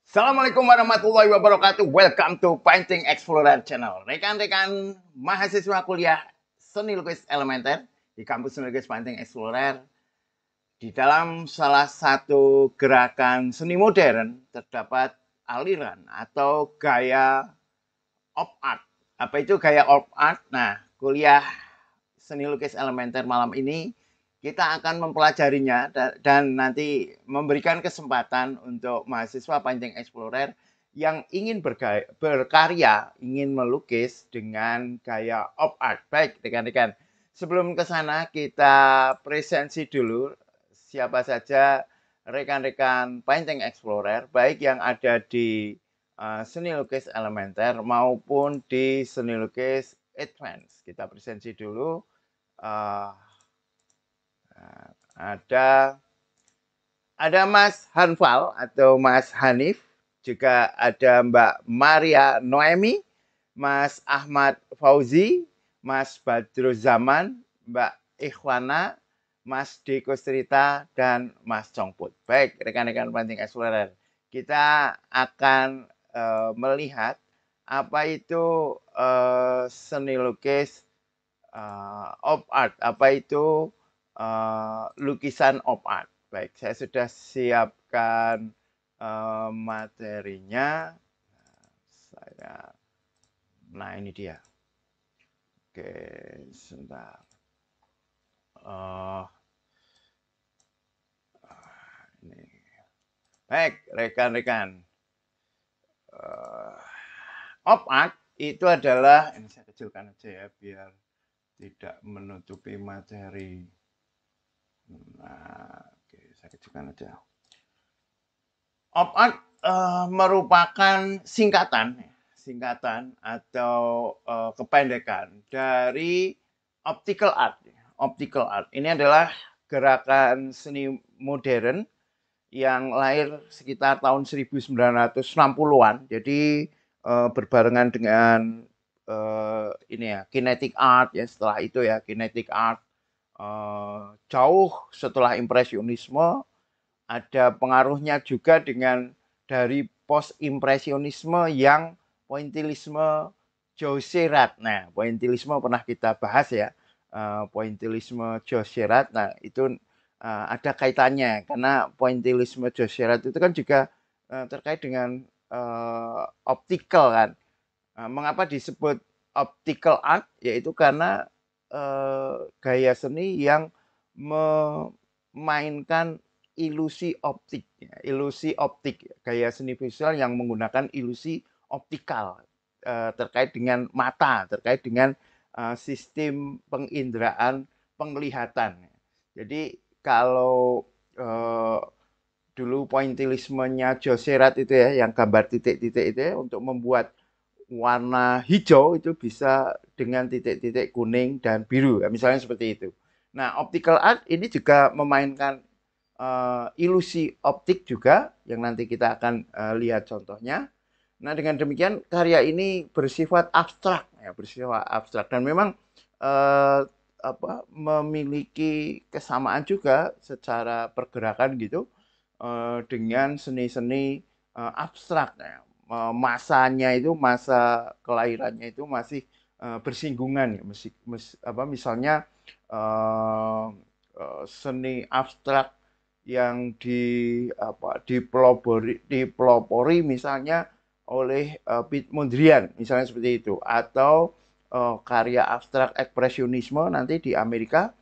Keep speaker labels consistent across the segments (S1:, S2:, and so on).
S1: Assalamualaikum warahmatullahi wabarakatuh. Welcome to Painting Explorer Channel. Rekan-rekan mahasiswa kuliah seni lukis elementer di kampus seni lukis Painting Explorer, di dalam salah satu gerakan seni modern terdapat aliran atau gaya op art. Apa itu gaya op art? Nah, kuliah seni lukis elementer malam ini kita akan mempelajarinya dan nanti memberikan kesempatan untuk mahasiswa Painting Explorer yang ingin berkarya, ingin melukis dengan gaya op art. Baik, rekan-rekan. Sebelum ke sana kita presensi dulu siapa saja rekan-rekan Painting Explorer, baik yang ada di seni lukis elementer maupun di seni lukis advance. Kita presensi dulu. Ada Mas Hanfal atau Mas Hanif, juga ada Mbak Maria Noemi, Mas Ahmad Fauzi, Mas Badruzzaman, Mbak Ikhwana, Mas Deko Strita, dan Mas Congput. Baik, rekan-rekan Painting Explorer, kita akan melihat apa itu seni lukis op art, apa itu lukisan op art. Baik, saya sudah siapkan materinya. Nah ini dia. Oke, sebentar. Ini. Baik, rekan-rekan. Op art itu adalah, ini saya kecilkan aja ya biar tidak menutupi materi. Nah, oke, saya kecilkan aja. Op art merupakan singkatan atau kependekan dari optical art. Optical art ini adalah gerakan seni modern yang lahir sekitar tahun 1960-an. Jadi berbarengan dengan ini ya, kinetic art ya, setelah itu ya kinetic art. Jauh setelah impresionisme, ada pengaruhnya juga dengan dari post impresionisme yang pointillisme Josserand. Nah, pointillisme pernah kita bahas ya, pointillisme Josserand. Nah, itu ada kaitannya karena pointillisme Josserand itu kan juga terkait dengan optical kan. Mengapa disebut optical art? Yaitu karena gaya seni yang memainkan ilusi optik, gaya seni visual yang menggunakan ilusi optikal terkait dengan mata, terkait dengan sistem penginderaan penglihatan. Jadi kalau dulu pointillismenya Josserand itu ya, yang gambar titik-titik itu ya, untuk membuat warna hijau itu bisa dengan titik-titik kuning dan biru, misalnya seperti itu. Nah, optical art ini juga memainkan ilusi optik juga, yang nanti kita akan lihat contohnya. Nah, dengan demikian karya ini bersifat abstrak, dan memang memiliki kesamaan juga secara pergerakan gitu dengan seni-seni abstrak. Masanya itu, masa kelahirannya itu masih bersinggungan ya, misalnya seni abstrak yang dipelopori misalnya oleh Piet Mondrian misalnya seperti itu, atau karya abstrak ekspresionisme nanti di Amerika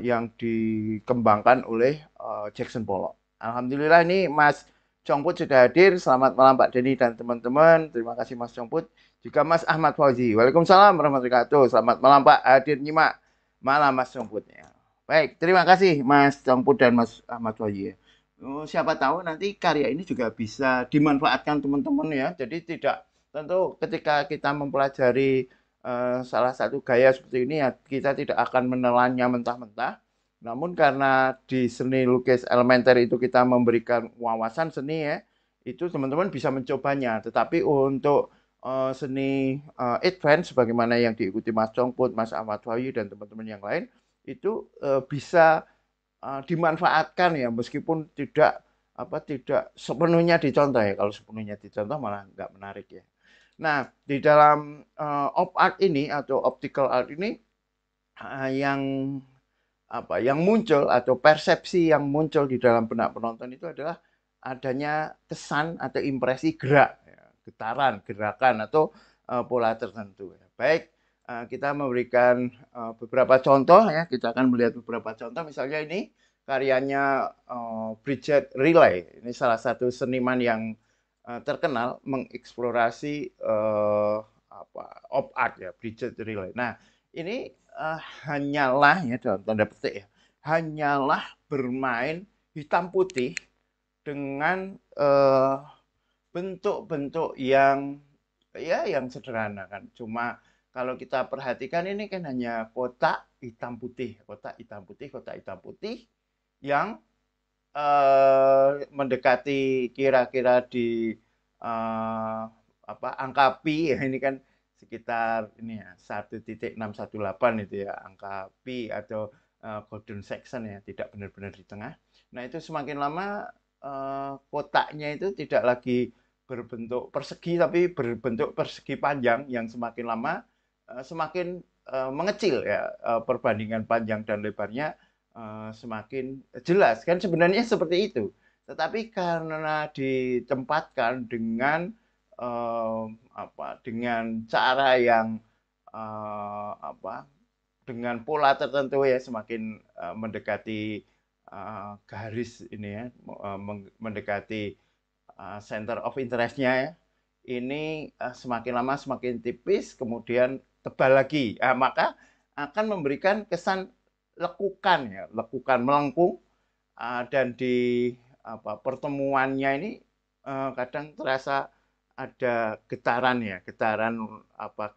S1: yang dikembangkan oleh Jackson Pollock. Alhamdulillah ini Mas Congput sudah hadir. Selamat malam Pak Denny dan teman-teman. Terima kasih Mas Congput. Juga Mas Ahmad Fauzi. Waalaikumsalam warahmatullahi wabarakatuh. Selamat malam Pak, hadir nyimak malam Mas Congput. Baik, terima kasih Mas Congput dan Mas Ahmad Fauzi. Siapa tahu nanti karya ini juga bisa dimanfaatkan teman-teman ya. Jadi tidak, tentu ketika kita mempelajari salah satu gaya seperti ini ya, kita tidak akan menelannya mentah-mentah. Namun karena di seni lukis elementer itu kita memberikan wawasan seni ya, itu teman-teman bisa mencobanya. Tetapi untuk seni advance sebagaimana yang diikuti Mas Congput, Mas Ahmad Fauzi dan teman-teman yang lain, itu bisa dimanfaatkan ya, meskipun tidak tidak sepenuhnya dicontoh ya. Kalau sepenuhnya dicontoh malah nggak menarik ya. Nah, di dalam op art ini atau optical art ini yang yang muncul atau persepsi yang muncul di dalam benak penonton itu adalah adanya kesan atau impresi gerak, ya, getaran, gerakan atau pola tertentu. Ya. Baik, kita memberikan beberapa contoh ya, kita akan melihat beberapa contoh. Misalnya ini karyanya Bridget Riley. Ini salah satu seniman yang terkenal mengeksplorasi op art ya, Bridget Riley. Nah, ini hanyalah ya dalam tanda petik ya, hanyalah bermain hitam putih dengan bentuk-bentuk yang ya yang sederhana kan. Cuma kalau kita perhatikan ini kan hanya kotak hitam putih, kotak hitam putih, kotak hitam putih yang mendekati kira-kira di angka pi ya, ini kan sekitar ini ya 1.618 itu ya angka pi atau golden section ya, tidak benar-benar di tengah. Nah, itu semakin lama kotaknya itu tidak lagi berbentuk persegi tapi berbentuk persegi panjang yang semakin lama semakin mengecil ya, perbandingan panjang dan lebarnya semakin jelas kan sebenarnya seperti itu. Tetapi karena ditempatkan dengan dengan cara yang dengan pola tertentu ya, semakin mendekati garis ini ya, mendekati center of interest-nya ya. Ini semakin lama semakin tipis, kemudian tebal lagi. Maka akan memberikan kesan lekukan ya, lekukan melengkung, dan di pertemuannya ini kadang terasa ada getaran ya, getaran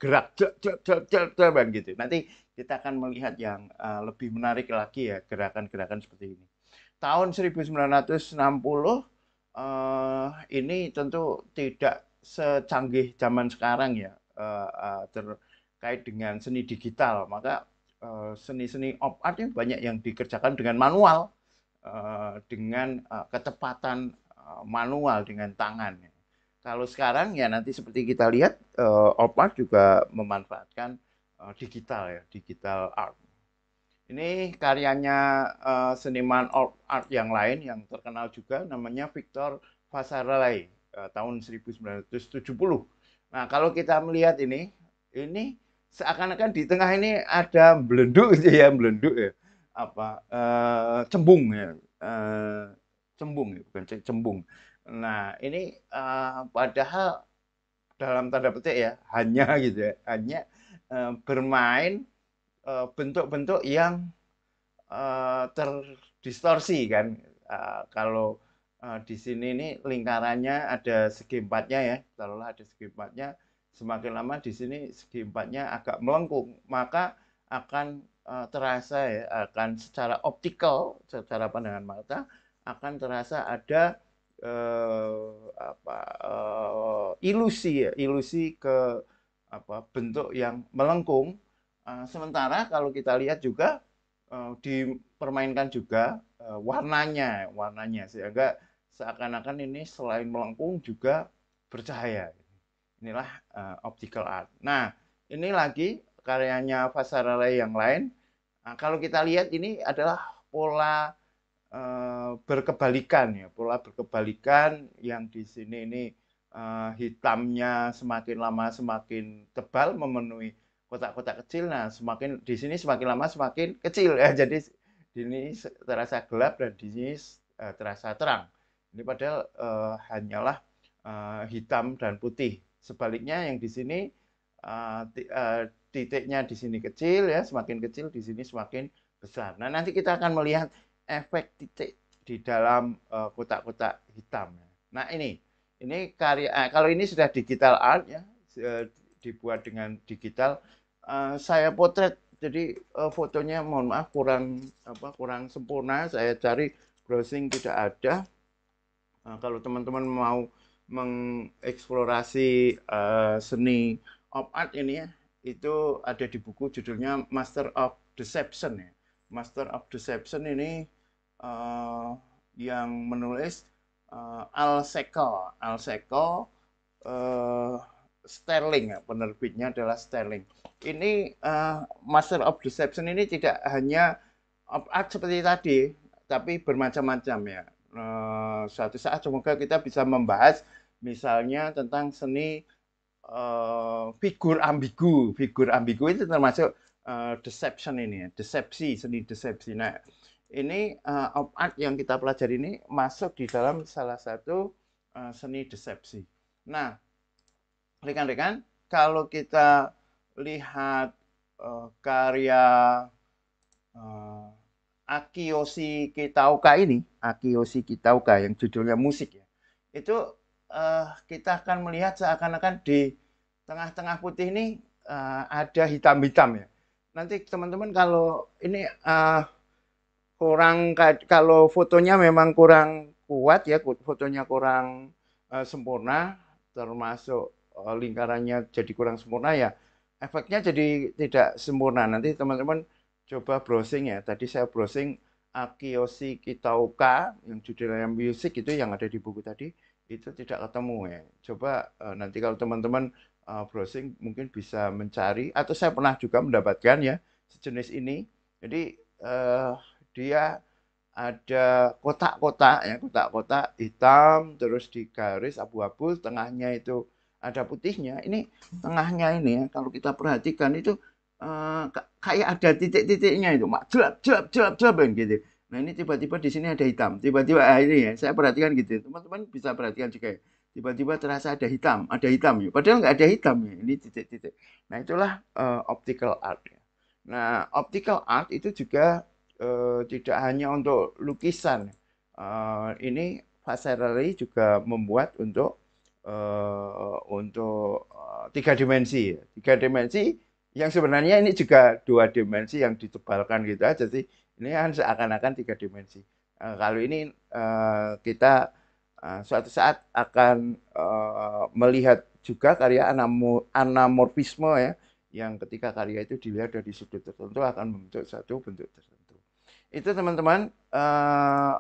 S1: gerak gitu. Nanti kita akan melihat yang lebih menarik lagi ya, gerakan-gerakan seperti ini. Tahun 1960 ini tentu tidak secanggih zaman sekarang ya, terkait dengan seni digital. Maka seni-seni op art ini banyak yang dikerjakan dengan manual, dengan kecepatan manual dengan tangan. Kalau sekarang ya nanti seperti kita lihat op art juga memanfaatkan digital ya, digital art. Ini karyanya seniman art yang lain yang terkenal juga, namanya Victor Vasarely, tahun 1970. Nah, kalau kita melihat ini seakan-akan di tengah ini ada belenduk gitu ya, belenduk ya, cembung ya, cembung ya, bukan cembung. Nah, ini padahal dalam tanda petik ya, hanya gitu ya, hanya bermain bentuk-bentuk yang terdistorsi kan. Kalau di sini ini lingkarannya ada segi empatnya ya, taruhlah ada segi empatnya, semakin lama di sini segi empatnya agak melengkung, maka akan terasa ya, akan secara optikal, secara pandangan mata akan terasa ada ilusi ya, ilusi ke bentuk yang melengkung. Sementara kalau kita lihat juga dipermainkan juga warnanya sehingga seakan-akan ini selain melengkung juga bercahaya. Inilah optical art. Nah, ini lagi karyanya Vasarely yang lain. Nah, kalau kita lihat ini adalah pola berkebalikan ya, pola berkebalikan yang di sini ini hitamnya semakin lama semakin tebal memenuhi kotak-kotak kecil. Nah, semakin di sini semakin lama semakin kecil ya. Jadi di sini terasa gelap dan di sini terasa terang. Ini padahal hanyalah hitam dan putih. Sebaliknya yang di sini titiknya di sini kecil ya, semakin kecil di sini semakin besar. Nah, nanti kita akan melihat efek titik di dalam kotak-kotak hitam. Nah, ini karya kalau ini sudah digital art ya, dibuat dengan digital. Saya potret, jadi fotonya mohon maaf kurang sempurna. Saya cari browsing tidak ada. Kalau teman-teman mau mengeksplorasi seni op art ini ya, itu ada di buku judulnya Master of Deception ya. Master of Deception ini yang menulis Alseco Sterling, ya, penerbitnya adalah Sterling. Ini Master of Deception ini tidak hanya art seperti tadi, tapi bermacam-macam ya. Suatu saat semoga kita bisa membahas misalnya tentang seni figur ambigu itu termasuk deception ini ya, seni desepsi. Nah, ini of art yang kita pelajari ini masuk di dalam salah satu seni desepsi. Nah, rekan-rekan, kalau kita lihat karya Akiyoshi Kitaoka yang judulnya musik ya, itu kita akan melihat seakan-akan di tengah-tengah putih ini ada hitam-hitam ya. Nanti teman-teman kalau ini kalau fotonya memang kurang kuat ya, fotonya kurang sempurna, termasuk lingkarannya jadi kurang sempurna ya, efeknya jadi tidak sempurna. Nanti teman-teman coba browsing ya. Tadi saya browsing Akiyoshi Kitaoka yang judulnya musik itu yang ada di buku tadi itu tidak ketemu ya. Coba nanti kalau teman-teman browsing mungkin bisa mencari atau saya pernah juga mendapatkan ya sejenis ini. Jadi dia ada kotak-kotak ya, kotak-kotak hitam terus digaris abu-abu, tengahnya itu ada putihnya. Ini tengahnya ini ya kalau kita perhatikan itu kayak ada titik-titiknya itu, mak jelap gitu. Nah ini tiba-tiba di sini ada hitam, tiba-tiba ini ya saya perhatikan gitu. Teman-teman bisa perhatikan juga ya. Tiba-tiba terasa ada hitam ya. Padahal nggak ada hitam ya, ini titik-titik. Nah itulah optical art ya. Nah optical art itu juga tidak hanya untuk lukisan. Ini Vasarely juga membuat untuk tiga dimensi. Tiga dimensi yang sebenarnya ini juga dua dimensi yang ditebalkan gitu aja sih. Ini kan seakan-akan tiga dimensi. Kalau ini kita suatu saat akan melihat juga karya anamorfisme ya, yang ketika karya itu dilihat dari sudut tertentu akan membentuk satu bentuk tertentu. Itu teman-teman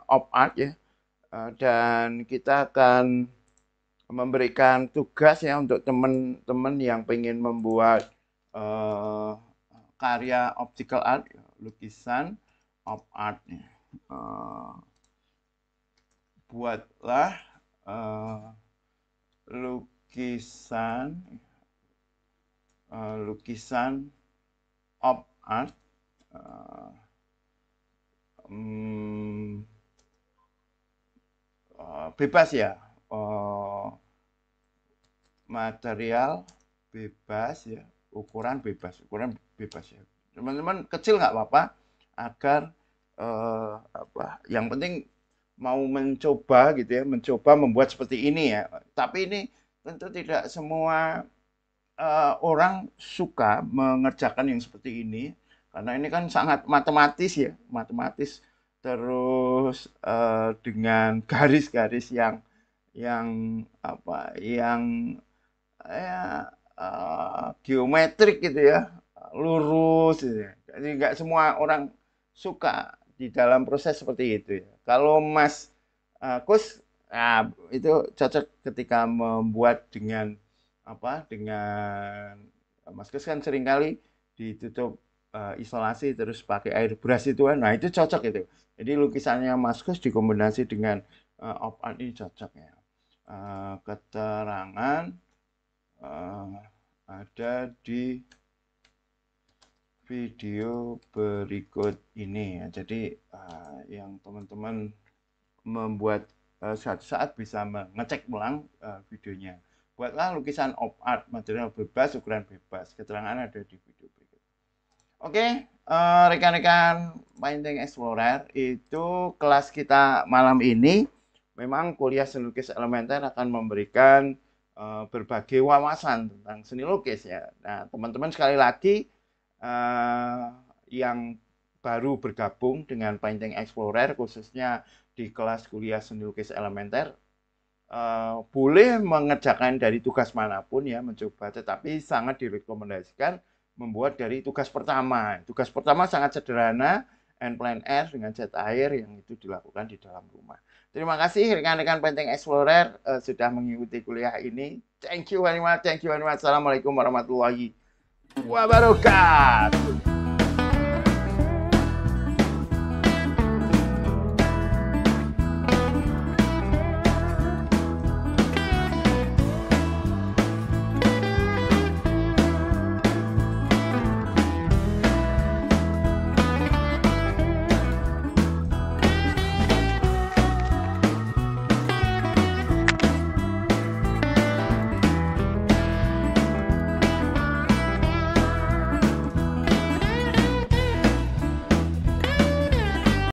S1: of art ya. Dan kita akan memberikan tugas ya untuk teman-teman yang ingin membuat karya optical art, lukisan of art. Buatlah lukisan of art bebas ya, material bebas ya, ukuran bebas ya. Teman-teman kecil nggak apa-apa, agar yang penting mau mencoba gitu ya, mencoba membuat seperti ini ya. Tapi ini tentu tidak semua orang suka mengerjakan yang seperti ini, karena ini kan sangat matematis ya, matematis terus dengan garis-garis yang geometrik gitu ya, lurus gitu ya. Jadi nggak semua orang suka di dalam proses seperti itu ya. Kalau Mas Kus, nah, itu cocok ketika membuat dengan dengan Mas Kus kan seringkali ditutup isolasi terus pakai air brush itu kan. Nah, itu cocok itu. Jadi lukisannya Mas Kus dikombinasi dengan op art ini cocok ya. Keterangan ada di video berikut ini ya. Jadi yang teman-teman membuat suatu saat bisa mengecek ulang videonya. Buatlah lukisan op art, material bebas, ukuran bebas. Keterangan ada di video berikut. Oke, rekan-rekan Painting Explorer, itu kelas kita malam ini. Memang kuliah seni lukis elementer akan memberikan berbagai wawasan tentang seni lukis ya. Nah, teman-teman sekali lagi yang baru bergabung dengan Painting Explorer, khususnya di kelas kuliah seni lukis elementer, boleh mengerjakan dari tugas manapun ya, mencoba, tetapi sangat direkomendasikan membuat dari tugas pertama. Tugas pertama sangat sederhana, end plein air dengan cat air yang itu dilakukan di dalam rumah. Terima kasih rekan-rekan Penting Explorer sudah mengikuti kuliah ini. Thank you very much. Thank you very much. Assalamualaikum warahmatullahi wabarakatuh.